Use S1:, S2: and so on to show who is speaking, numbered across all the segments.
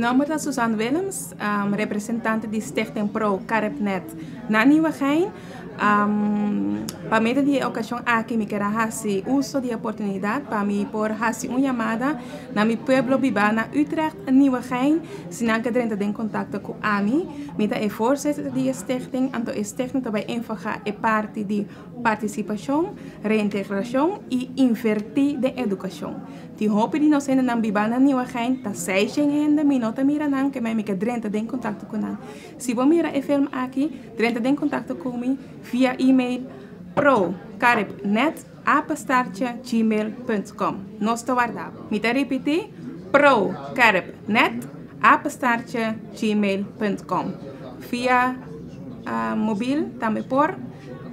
S1: nombre es Suzanne Willems, representante de Stichting Pro Caribnet na Nieuwegein. Para mí de ocasión aquí me quiero hacer uso de oportunidad para mí por hacer una llamada na mi pueblo Bibana Utrecht Nieuwegein, sinal que dentro de contacto com Ami, me da voorzitter de stichting, en de stichting daarbij invoega e parte de participação, reintegração e invertir de educação. Die hoop die nos in Bibana Nieuwegein, dat zij zijn de minota mira nan que mij me dentro de contacto com nan. Si vou mira e film aqui, dentro de contacto comigo via e-mail procaribnet@gmail.com. Nos te guardamos. Me te repetir, procaribnet@gmail.com. Via mobiel também por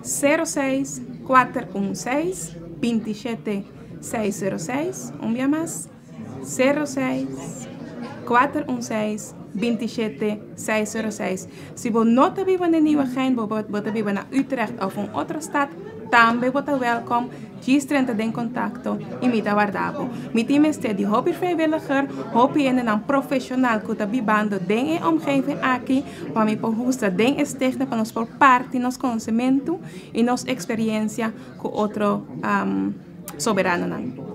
S1: 06 416 27 606. Dia mais 06 416 27 606. Se você não está vivendo em Nieuwegein, você está vivendo em Utrecht ou em outra stad, também você é welkom. Gisteren in contacto e me te guardavo. Mi team is de hobby vrijwilliger, hobby en een professional que está vivendo dentro da omgeving aqui, para me por justa dentro externa para nos por parte nos conhecimento e nos experiência com outro soberano.